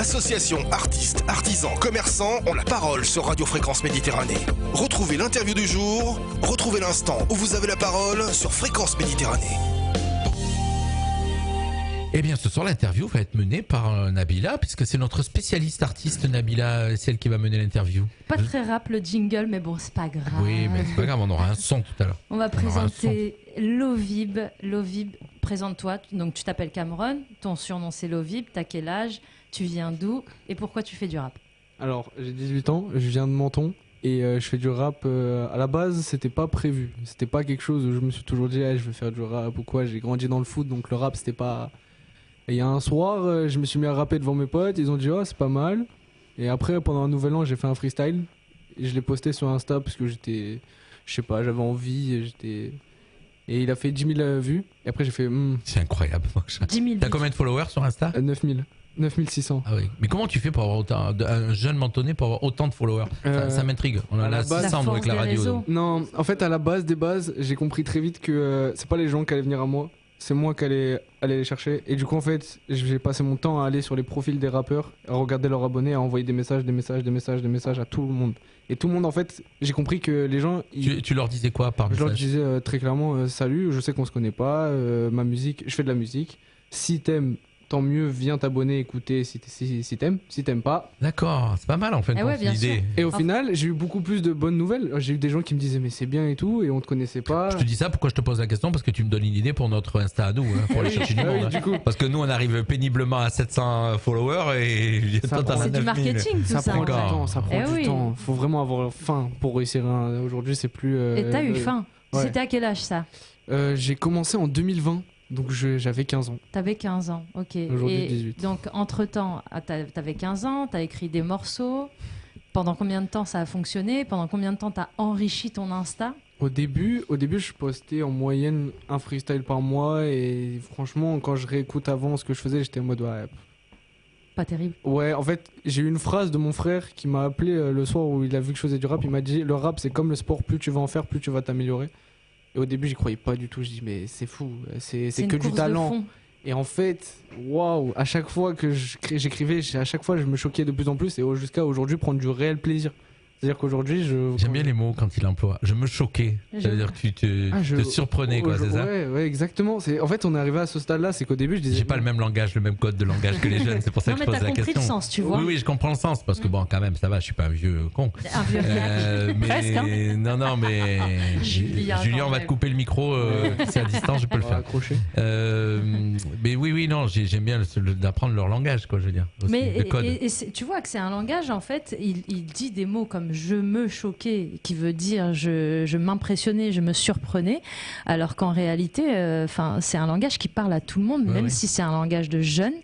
Associations, artistes, artisans, commerçants ont la parole sur Radio Fréquence Méditerranée. Retrouvez l'interview du jour, retrouvez l'instant où vous avez la parole sur Fréquence Méditerranée. Eh bien, ce soir, l'interview va être menée par Nabila, puisque c'est notre spécialiste artiste, Nabila, celle qui va mener l'interview. Pas très rap le jingle, mais bon, c'est pas grave. Oui, mais c'est pas grave, on aura un son tout à l'heure. On va présenter Lovib. Lovib, présente-toi. Donc, tu t'appelles Cameron, ton surnom c'est Lovib, t'as quel âge, tu viens d'où et pourquoi tu fais du rap? Alors, j'ai 18 ans, je viens de Menton et je fais du rap. À la base, c'était pas prévu. C'était pas quelque chose où je me suis toujours dit, je vais faire du rap ou quoi. J'ai grandi dans le foot, donc le rap, c'était pas. Et il y a un soir, je me suis mis à rapper devant mes potes, ils ont dit c'est pas mal. Et après, pendant un nouvel an, j'ai fait un freestyle. Et je l'ai posté sur Insta parce que j'étais, je sais pas, j'avais envie. Et il a fait 10 000 vues. Et après, j'ai fait. C'est incroyable. 10 000 T'as combien de followers sur Insta? 9 000. 9600. Ah oui. Mais comment tu fais pour avoir autant, un jeune mentonné pour avoir autant de followers? Ça m'intrigue. On en a 600 avec la radio. Non, en fait, à la base des bases, j'ai compris très vite que c'est pas les gens qui allaient venir à moi. C'est moi qui allais les chercher. Et du coup, en fait, j'ai passé mon temps à aller sur les profils des rappeurs, à regarder leurs abonnés, à envoyer des messages à tout le monde. Et tout le monde, en fait, j'ai compris que les gens... Tu leur disais quoi par message? Je leur disais très clairement, salut, je sais qu'on se connaît pas, ma musique, je fais de la musique. Si t'aimes, tant mieux, viens t'abonner, écouter si t'aimes. Si t'aimes pas... D'accord, c'est pas mal en fait l'idée. Et au final, j'ai eu beaucoup plus de bonnes nouvelles. J'ai eu des gens qui me disaient mais c'est bien et tout, et on te connaissait pas. Je te dis ça, pourquoi je te pose la question? Parce que tu me donnes une idée pour notre Insta à nous, pour aller chercher du monde. Du coup. Parce que nous, on arrive péniblement à 700 followers et c'est du marketing tout ça. Ça prend du temps. Faut vraiment avoir faim pour réussir. Aujourd'hui, c'est plus... Et t'as eu faim. C'était à quel âge ça? J'ai commencé en 2020. Donc j'avais 15 ans. T'avais 15 ans, ok. Aujourd'hui 18. Donc entre-temps, t'avais 15 ans, t'as écrit des morceaux. Pendant combien de temps ça a fonctionné? Pendant combien de temps t'as enrichi ton Insta? Au début, je postais en moyenne un freestyle par mois. Et franchement, quand je réécoute avant ce que je faisais, j'étais en mode pas terrible. Ouais, en fait, j'ai eu une phrase de mon frère qui m'a appelé le soir où il a vu que je faisais du rap. Il m'a dit, le rap c'est comme le sport, plus tu vas en faire, plus tu vas t'améliorer. Et au début, j'y croyais pas du tout. Je dis, mais c'est fou, c'est que du talent. Et en fait, waouh, à chaque fois que j'écrivais, à chaque fois, je me choquais de plus en plus. Et jusqu'à aujourd'hui, prendre du réel plaisir. C'est-à-dire qu'aujourd'hui, J'aime bien les mots quand il emploie. Je me choquais. C'est-à-dire que tu te surprenais, quoi, c'est ça? Ouais, exactement. En fait, on est arrivé à ce stade-là, c'est qu'au début, je disais. J'ai pas le même langage, le même code de langage que les jeunes. C'est pour ça que je pose la question. Non, mais t'as compris le sens, tu vois. Oui, je comprends le sens. Parce que bon, quand même, ça va, je suis pas un vieux con. Un vieux mais... Presque, hein. Non, mais. Julien, on va te couper le micro. C'est à distance, je peux le faire. Accrocher. Mais oui, non, j'aime bien d'apprendre leur langage, quoi, je veux dire. Mais tu vois que c'est un langage, en fait, il dit des mots comme je me choquais, qui veut dire je m'impressionnais, je me surprenais, alors qu'en réalité, c'est un langage qui parle à tout le monde, même si c'est un langage de jeunes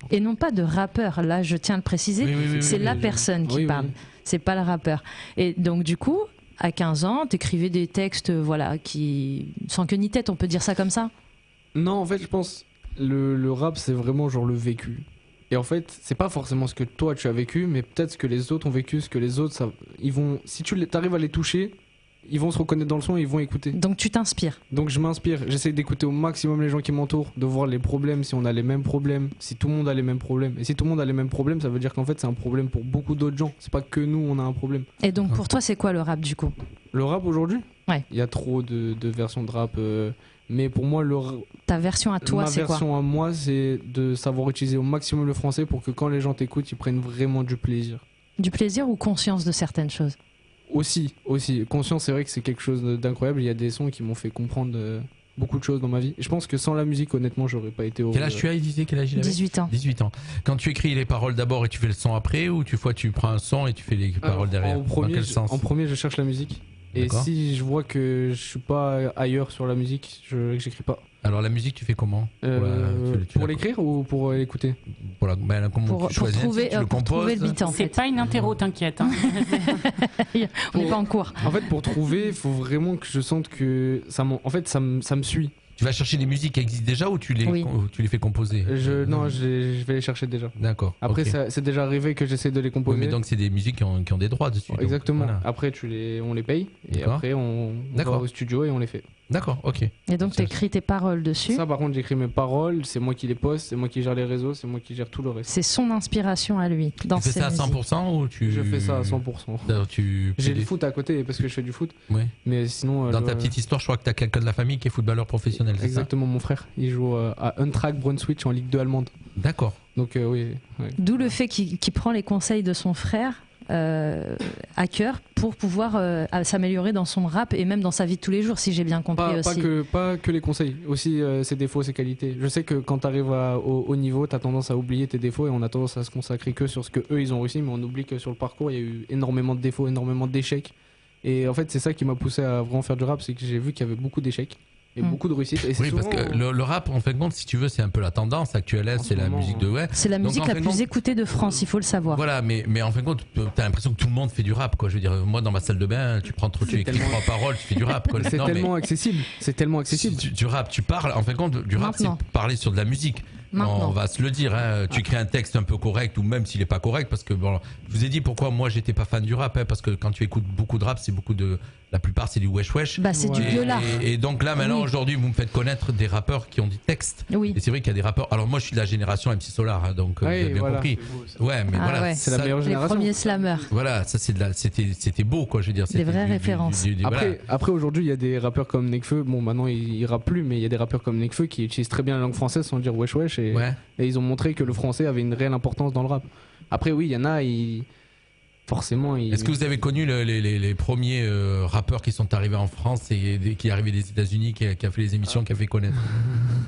et non pas de rappeur. Là, je tiens à le préciser, c'est la personne qui parle, c'est pas le rappeur. Et donc, du coup, à 15 ans, t'écrivais des textes, qui sans queue ni tête, on peut dire ça comme ça? Non, en fait, je pense le rap, c'est vraiment genre le vécu. Et en fait, c'est pas forcément ce que toi tu as vécu, mais peut-être ce que les autres ont vécu, ce que les autres, si tu arrives à les toucher, ils vont se reconnaître dans le son et ils vont écouter. Donc tu t'inspires. Donc je m'inspire, j'essaie d'écouter au maximum les gens qui m'entourent, de voir les problèmes, si on a les mêmes problèmes, si tout le monde a les mêmes problèmes. Et si tout le monde a les mêmes problèmes, ça veut dire qu'en fait c'est un problème pour beaucoup d'autres gens. C'est pas que nous on a un problème. Et donc pour toi c'est quoi le rap du coup? Le rap aujourd'hui? Ouais. Il y a trop de versions de rap. Mais pour moi, ta version à toi, c'est quoi? Ma version à moi, c'est de savoir utiliser au maximum le français pour que quand les gens t'écoutent, ils prennent vraiment du plaisir. Du plaisir ou conscience de certaines choses? Aussi. Conscience, c'est vrai que c'est quelque chose d'incroyable. Il y a des sons qui m'ont fait comprendre beaucoup de choses dans ma vie. Et je pense que sans la musique, honnêtement, j'aurais pas été heureux. Quel âge tu as, il disait? Quel âge il avait? 18 ans. 18 ans. Quand tu écris les paroles d'abord et tu fais le son après, ou tu prends un son et tu fais les paroles derrière? Dans quel sens? En premier, je cherche la musique. Et si je vois que je suis pas ailleurs sur la musique, j'écris pas. Alors la musique, tu fais comment? Pour l'écrire ou pour l'écouter? Pour trouver le beat, en fait. C'est pas une interro, t'inquiète. Hein. On n'est pas en cours. En fait, pour trouver, il faut vraiment que je sente que ça me suit. Tu vas chercher des musiques qui existent déjà ou tu les fais composer? Non, je vais les chercher déjà. D'accord. Après, c'est déjà arrivé que j'essaie de les composer. Oui, mais donc c'est des musiques qui ont des droits dessus. Exactement. Donc, voilà. Après, on les paye et après on va au studio et on les fait. D'accord, ok. Et donc t'écris tes paroles dessus. Ça, par contre, j'écris mes paroles, c'est moi qui les poste, c'est moi qui gère les réseaux, c'est moi qui gère tout le reste. C'est son inspiration à lui dans Tu fais ses ça à musiques. 100% ou tu... Je fais ça à 100%. Alors, J'ai le foot à côté parce que je fais du foot, Ouais. mais sinon. Dans ta petite histoire, je crois que tu as quelqu'un de la famille qui est footballeur professionnel, c'est ça? Exactement, mon frère. Il joue à Eintracht Brunswick en Ligue 2 allemande. D'accord. Donc, oui. Ouais. D'où le fait qu'il prend les conseils de son frère à cœur pour pouvoir s'améliorer dans son rap et même dans sa vie de tous les jours, si j'ai bien compris aussi. Pas que les conseils, aussi ses défauts, ses qualités. Je sais que quand tu arrives au haut niveau, tu as tendance à oublier tes défauts et on a tendance à se consacrer que sur ce que eux ils ont réussi, mais on oublie que sur le parcours, il y a eu énormément de défauts, énormément d'échecs. Et en fait, c'est ça qui m'a poussé à vraiment faire du rap, c'est que j'ai vu qu'il y avait beaucoup d'échecs et beaucoup de réussites. Et c'est Oui, parce que le rap, en fin de compte, si tu veux, c'est un peu la tendance actuelle, c'est la musique de ouais. C'est la Donc, musique en la fin de plus compte, écoutée de France, il faut le savoir. Voilà, mais en fin de compte, t'as l'impression que tout le monde fait du rap, quoi. Je veux dire, moi, dans ma salle de bain, tu écris tellement- 3 paroles, tu fais du rap, quoi. c'est Non, tellement mais accessible. C'est tellement accessible. du rap, tu parles, en fin de compte, du rap, c'est Maintenant. parler sur de la musique. Maintenant. On va se le dire, hein. Tu écris un texte un peu correct ou même s'il est pas correct, parce que bon, je vous ai dit pourquoi moi j'étais pas fan du rap, hein, parce que quand tu écoutes beaucoup de rap, c'est la plupart c'est du wesh wesh. Bah, c'est du Ouais. gueulard. Et donc là maintenant Oui. aujourd'hui vous me faites connaître des rappeurs qui ont des textes. Oui. Et c'est vrai qu'il y a des rappeurs. Alors moi je suis de la génération MC Solar, hein, donc vous Oui, avez bien voilà. compris. Ouais, mais Ah voilà, ouais. C'est la ça- meilleure Les génération. premiers slammers. Voilà, ça c'était beau quoi, je veux dire. Des vraies références. Après aujourd'hui, il y a des rappeurs comme Nekfeu. Bon, maintenant il rappe plus, mais il y a des rappeurs comme Nekfeu qui utilisent très bien la langue française sans dire wesh wesh. Et ils ont montré que le français avait une réelle importance dans le rap. Après, oui, il y en a, forcément. Est-ce que vous avez connu les premiers rappeurs qui sont arrivés en France et qui est arrivé des États-Unis, qui a fait les émissions, qui a fait connaître?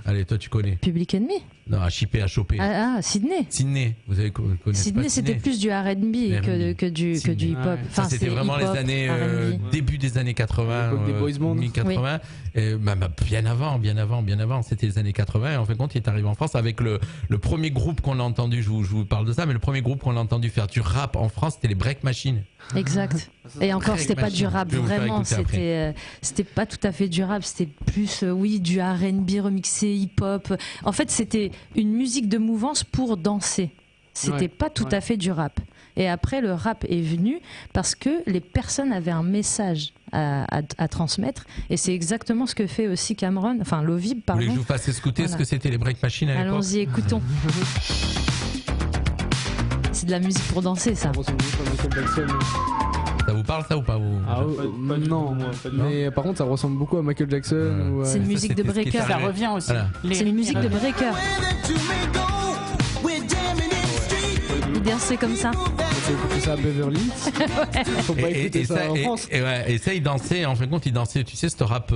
Allez, toi tu connais? Public Enemy. Non, à chipper, à choper. Sydney. Sydney, vous avez connu Sydney, c'était plus du R&B que du Sydney. hip-hop. Ouais. Ça, c'était vraiment les hip-hop, années R&B. début des années 80, L'époque des boys band. 1080. Et, bien avant, c'était les années 80. Et en fin de compte, il est arrivé en France avec le premier groupe qu'on a entendu. Je vous parle de ça, mais le premier groupe qu'on a entendu faire du rap en France, c'était les Break Machine. Exact. Et encore, c'était pas du rap, Je vais vous faire vraiment. écouter C'était pas tout à fait du rap. C'était plus, du R&B remixé, hip-hop. En fait, c'était une musique de mouvance pour danser. C'était pas tout à fait du rap. Et après, le rap est venu parce que les personnes avaient un message à transmettre. Et c'est exactement ce que fait aussi Cameron, enfin Lovib, Vous pardon. voulez que je vous fasse écouter ce que c'était les Break Machine à l'époque? Allons-y, écoutons. C'est de la musique pour danser, ça. Ça ressemble beaucoup à Michael Jackson. Ça vous parle ça ou pas vous? Ah, Pas du non, tout, moi, pas du tout. mais par contre, ça ressemble beaucoup à Michael Jackson. ou à- C'est une musique de c'était ce qui est breaker. arrivé. Ça revient aussi. Voilà. C'est une musique de breaker. Il dansait comme ça. Faut écouter ça à Beverly. Faut pas écouter ça en France. Et ça, il dansait, en fin de compte, il dansait, tu sais, ce rap,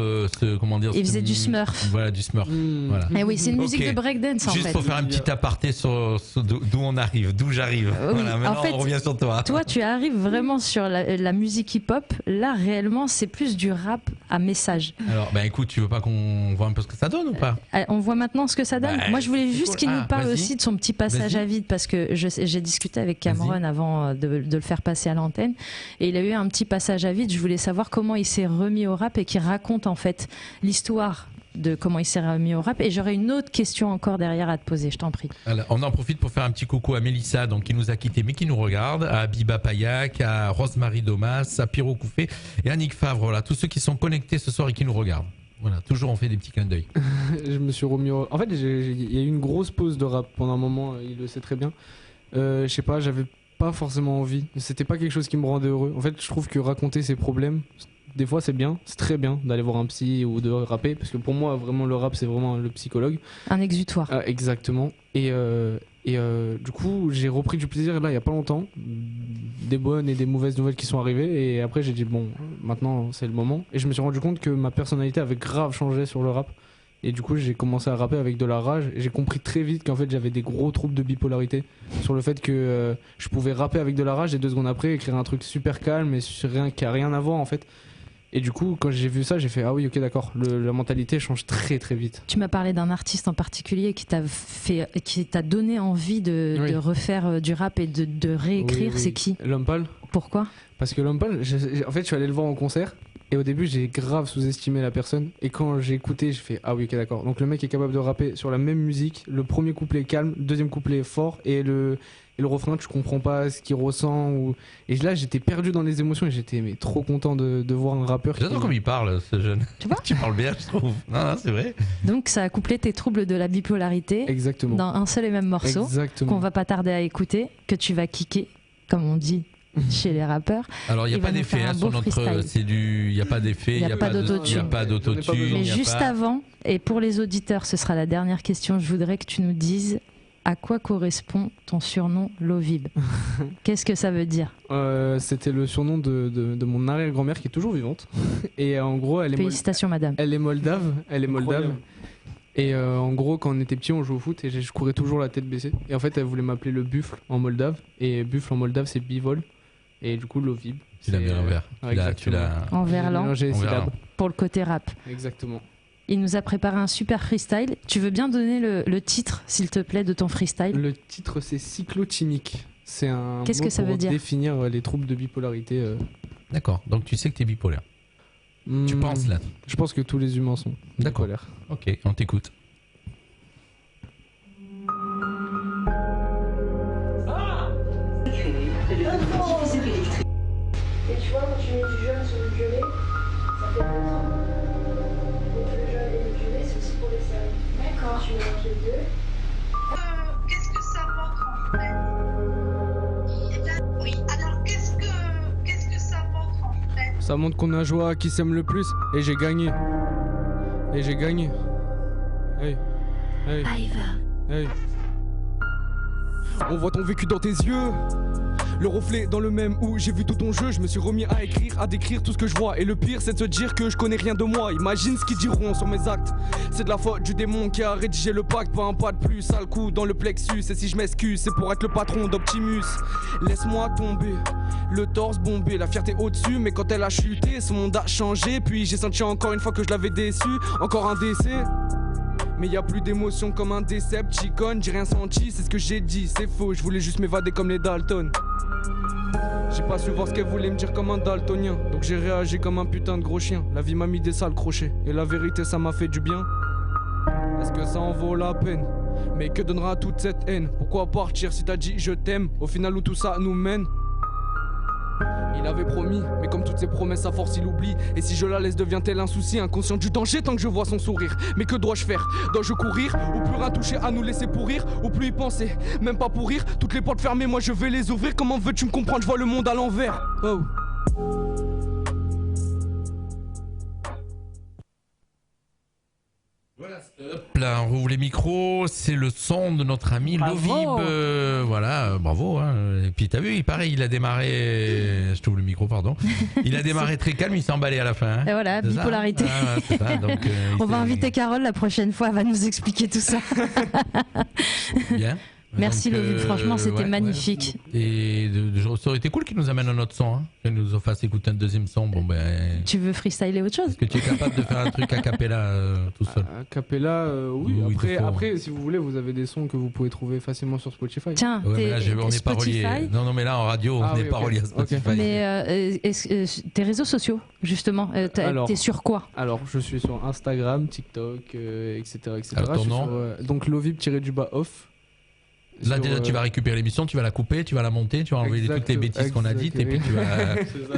comment dire. Il faisait du Smurf. Voilà, du Smurf. Mm. Voilà. Et oui, c'est une musique Ok. de breakdance en Juste fait. pour faire un petit aparté sur d'où on arrive, d'où j'arrive. Oui, Voilà, maintenant en fait, on revient sur toi. Toi, tu arrives vraiment sur la musique hip-hop. Là, réellement, c'est plus du rap à message. Alors, ben écoute, tu veux pas qu'on voit un peu ce que ça donne ou pas? On voit maintenant ce que ça donne. Bah, Moi, je voulais c'est juste cool. qu'il Ah, nous parle vas-y. aussi de son petit passage Vas-y. à vide parce que j'ai discuté avec Cameron avant de le faire passer à l'antenne et il a eu un petit passage à vide. Je voulais savoir comment il s'est remis au rap et qu'il raconte en fait l'histoire de comment il s'est remis au rap. Et j'aurais une autre question encore derrière à te poser, je t'en prie. Alors, on en profite pour faire un petit coucou à Mélissa, donc qui nous a quittés mais qui nous regarde, à Biba Payak, à Rosemary Domas, à Pierrot Couffé et à Nick Favre. Voilà, tous ceux qui sont connectés ce soir et qui nous regardent. Voilà, toujours on fait des petits clins d'œil. Je me suis remis En fait, il y a eu une grosse pause de rap pendant un moment, il le sait très bien. Je sais pas, j'avais pas forcément envie. C'était pas quelque chose qui me rendait heureux. En fait, je trouve que raconter ses problèmes, des fois c'est bien, c'est très bien d'aller voir un psy ou de rapper, parce que pour moi, vraiment, le rap, c'est vraiment le psychologue. Un exutoire. Exactement. Et du coup, j'ai repris du plaisir là il y a pas longtemps. Des bonnes et des mauvaises nouvelles qui sont arrivées. Et après, j'ai dit, bon, maintenant c'est le moment. Et je me suis rendu compte que ma personnalité avait grave changé sur le rap. Et du coup, j'ai commencé à rapper avec de la rage. Et j'ai compris très vite qu'en fait, j'avais des gros troubles de bipolarité. Sur le fait que je pouvais rapper avec de la rage et 2 secondes après, écrire un truc super calme et qui a rien à voir en fait. Et du coup, quand j'ai vu ça, j'ai fait ah oui, ok, d'accord. La mentalité change très très vite. Tu m'as parlé d'un artiste en particulier qui t'a donné envie de refaire du rap et de réécrire. Oui, oui. C'est qui? L'Homme Pâle. Pourquoi? Parce que L'Homme Pâle, en fait, je suis allé le voir en concert. Et au début, j'ai grave sous-estimé la personne. Et quand j'ai écouté, j'ai fait ah oui, ok, d'accord. Donc le mec est capable de rapper sur la même musique. Le premier couplet est calme, le deuxième couplet est fort. Et le refrain, tu comprends pas ce qu'il ressent. Et là, j'étais perdu dans les émotions. Et j'étais trop content de voir un rappeur. J'adore comme il parle, ce jeune. Tu vois Tu parles bien, je trouve. Non, c'est vrai. Donc ça a couplé tes troubles de la bipolarité Exactement. dans un seul et même morceau Exactement. qu'on va pas tarder à écouter, que tu vas kicker, comme on dit chez les rappeurs. Alors, il n'y a Il pas va nous d'effet faire un sur beau notre. freestyle. Il n'y a pas d'effet, Il y a pas d'autotune. Il n'y a pas J'en ai pas d'autotune. besoin. Mais il y a juste pas- avant, et pour les auditeurs, ce sera la dernière question, je voudrais que tu nous dises à quoi correspond ton surnom Lovib. Qu'est-ce que ça veut dire? C'était le surnom de mon arrière-grand-mère qui est toujours vivante. Et en gros, Félicitations, madame. elle est moldave. Elle est moldave. Et en gros, quand on était petit, on jouait au foot et je courais toujours la tête baissée. Et en fait, elle voulait m'appeler le buffle en moldave. Et buffle en moldave, c'est bivol. Et du coup, Lovib. Tu l'as mis à l'envers. Tu l'as. En verlan, J'ai mélangé les En verlan. syllabes. pour le côté rap. Exactement. Il nous a préparé un super freestyle. Tu veux bien donner le titre, s'il te plaît, de ton freestyle? Le titre, c'est cyclotimique. C'est un Qu'est-ce mot que ça pour veut dire définir les troubles de bipolarité. D'accord. Donc, tu sais que tu es bipolaire. Tu penses là. Je pense que tous les humains sont D'accord. bipolaires. Ok, on t'écoute. Et tu vois, quand tu mets du jaune sur le violet, ça fait deux ans. Donc le jaune et le violet, c'est aussi pour les cerveaux. D'accord. Tu mélanges les deux. Qu'est-ce que ça apporte en fait? Oui, alors qu'est-ce que ça apporte en fait? Ça montre qu'on a joué à qui s'aime le plus. Et j'ai gagné. Et j'ai gagné. Hey. Hey. Hey. On voit ton vécu dans tes yeux. Le reflet dans le même où j'ai vu tout ton jeu. Je me suis remis à écrire, à décrire tout ce que je vois. Et le pire, c'est de se dire que je connais rien de moi. Imagine ce qu'ils diront sur mes actes. C'est de la faute du démon qui a rédigé le pacte. Pas un pas de plus, sale coup dans le plexus. Et si je m'excuse, c'est pour être le patron d'Optimus. Laisse-moi tomber, le torse bombé, la fierté au-dessus. Mais quand elle a chuté, ce monde a changé. Puis j'ai senti encore une fois que je l'avais déçu. Encore un décès. Mais y a plus d'émotion comme un Decepticon. J'ai rien senti, c'est ce que j'ai dit, c'est faux. Je voulais juste m'évader comme les Dalton. J'ai pas su voir ce qu'elle voulait me dire comme un daltonien. Donc j'ai réagi comme un putain de gros chien. La vie m'a mis des sales crochets. Et la vérité, ça m'a fait du bien. Est-ce que ça en vaut la peine? Mais que donnera toute cette haine? Pourquoi partir si t'as dit je t'aime? Au final où tout ça nous mène? Il avait promis, mais comme toutes ses promesses à force il oublie. Et si je la laisse devient-elle un souci? Inconscient du danger tant que je vois son sourire. Mais que dois-je faire? Dois-je courir? Ou plus rien toucher à nous laisser pourrir? Ou plus y penser? Même pas pour rire? Toutes les portes fermées, moi je vais les ouvrir. Comment veux-tu me comprendre? Je vois le monde à l'envers. Oh. Hop là, on rouvre les micros, c'est le son de notre ami Bravo. Lovib. Voilà, bravo. Hein. Et puis t'as vu, il a démarré. Je t'ouvre le micro, pardon. Il a démarré très calme, il s'est emballé à la fin. Hein. Et voilà, C'est ça bipolarité. Ah, c'est ça. Donc, On va inviter Carole la prochaine fois, elle va nous expliquer tout ça. Bien. Merci Donc, Lovib, franchement c'était ouais, magnifique. ouais. Et ça aurait été cool qu'il nous amène un autre son, hein. Qu'il nous fasse écouter un deuxième son. Bon ben. Tu veux freestyler autre chose? Est-ce que tu es capable de faire un truc a cappella tout seul? A cappella, oui. Oui, il te faut. Après, si vous voulez, vous avez des sons que vous pouvez trouver facilement sur Spotify. Tiens, Ouais, mais là, on n'est pas Spotify, relié. Non, mais là en radio, on Ah n'est oui, pas ok. relié à Spotify. Ok. mais tes réseaux sociaux, justement, Alors. t'es sur quoi? Alors, je suis sur Instagram, TikTok, etc. Alors, ton Je suis nom sur, donc Lovib-off. Là déjà tu vas récupérer l'émission, tu vas la couper, tu vas la monter, tu vas enlever toutes les bêtises qu'on a dites et puis tu vas...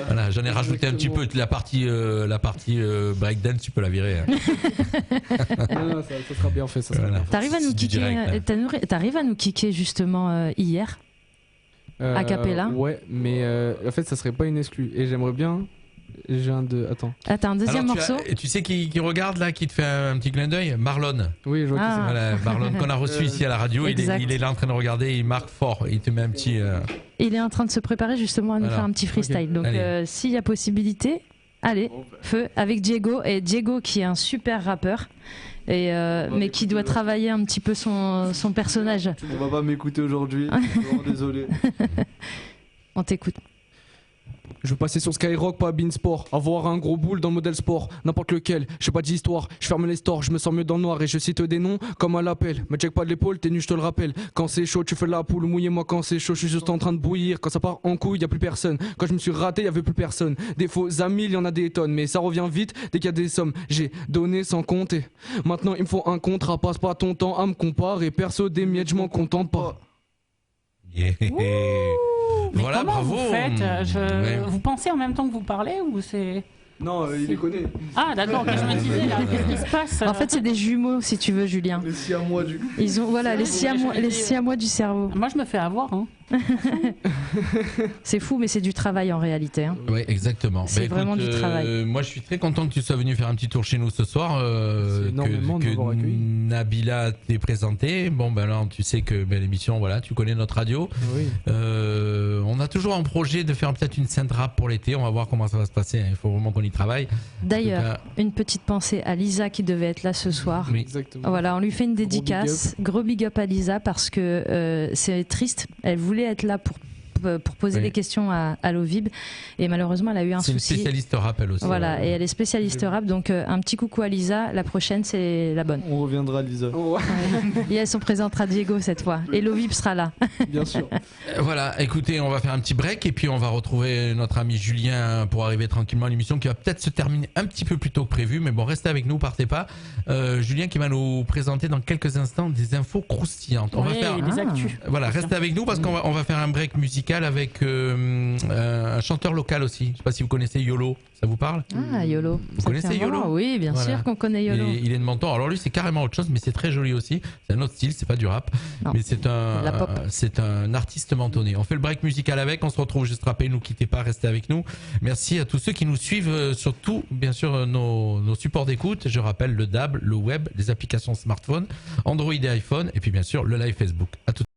Voilà, j'en ai rajouté un petit peu la partie breakdance, tu peux la virer. Hein. Non, ça sera bien fait. Ça sera Voilà. bien fait. T'arrives à nous C'est du kicker, direct, t'arrives à nous kicker justement hier. A cappella. Ouais, mais en fait, ça serait pas une exclue. Et j'aimerais bien. J'ai un de. Attends. Ah, t'as un deuxième Alors, morceau? tu sais qui regarde là, qui te fait un petit clin d'œil? Marlon. Oui, je vois Ah. qui Voilà, Marlon qu'on a reçu ici à la radio, Exact. il est là en train de regarder, il marque fort, il te met un petit... Il est en train de se préparer justement à nous Voilà. faire un petit freestyle. Ok. Donc Allez. s'il y a possibilité, allez, feu avec Diego. Et Diego qui est un super rappeur, et, mais qui doit travailler un petit peu son personnage. On va pas m'écouter aujourd'hui, vraiment désolé. On t'écoute. Je veux passer sur Skyrock, pas Beansport. Avoir un gros boule dans le modèle sport, n'importe lequel. Je sais pas d'histoire, je ferme les stores, je me sens mieux dans le noir et je cite des noms comme à l'appel. Me check pas de l'épaule, t'es nu, je te le rappelle. Quand c'est chaud, tu fais la poule, mouillez-moi quand c'est chaud, je suis juste en train de bouillir. Quand ça part en couille, y a plus personne. Quand je me suis raté, y avait plus personne. Des faux amis, il y en a des tonnes, mais ça revient vite dès qu'il y a des sommes. J'ai donné sans compter. Maintenant, il me faut un contrat, passe pas ton temps à me comparer. Perso, des miettes, je m'en contente pas. Yeah. Mais Voilà, comment bravo. vous faites Ouais. Vous pensez en même temps que vous parlez ou c'est... Non, il les connaît. Ah d'accord, mais je me disais là, qu'est-ce qui se passe En fait, c'est des jumeaux, si tu veux, Julien. Les siamois du coup. Ils ont, voilà, les siamois du cerveau. Moi je me fais avoir, hein. C'est fou, mais c'est du travail en réalité. Hein. Oui, exactement. C'est vraiment du travail. Moi, je suis très content que tu sois venu faire un petit tour chez nous ce soir. C'est énormément de m'avoir accueilli. Nabila t'ait présenté. Bon, ben là, tu sais que l'émission, voilà, tu connais notre radio. Oui. On a toujours un projet de faire peut-être une scène rap pour l'été. On va voir comment ça va se passer. Il faut vraiment qu'on y travaille. D'ailleurs, une petite pensée à Lisa qui devait être là ce soir. Oui. Exactement. Voilà, on lui fait une dédicace. Gros big up à Lisa parce que c'est triste. Elle voulait être là pour poser Oui. des questions à Lovib et malheureusement elle a eu un C'est une souci. spécialiste rap, elle aussi. Voilà, et elle est spécialiste rap, donc un petit coucou à Lisa. La prochaine, c'est la bonne. On reviendra, Lisa. Yes, on présentera Diego cette fois. Et Lovib sera là. Bien sûr. Voilà, écoutez, on va faire un petit break et puis on va retrouver notre ami Julien pour arriver tranquillement à l'émission qui va peut-être se terminer un petit peu plus tôt que prévu, mais bon, restez avec nous, partez pas. Julien qui va nous présenter dans quelques instants des infos croustillantes. On va Oui, faire des actus. Voilà, restez avec nous parce qu'on va faire un break musical avec un chanteur local aussi. Je sais pas si vous connaissez Yolo, ça vous parle? Ah, Yolo. Vous Ça connaissez fait un Yolo? moment. Oui, bien Voilà. sûr qu'on connaît Yolo. Il est de Menton. Alors lui, c'est carrément autre chose, mais c'est très joli aussi. C'est un autre style, c'est pas du rap, Non, mais c'est de la pop. un artiste mentonné. On fait le break musical avec, on se retrouve juste après. Ne quittez pas, restez avec nous. Merci à tous ceux qui nous suivent, surtout bien sûr nos supports d'écoute. Je rappelle le DAB, le web, les applications smartphone, Android et iPhone, et puis bien sûr le live Facebook. À tout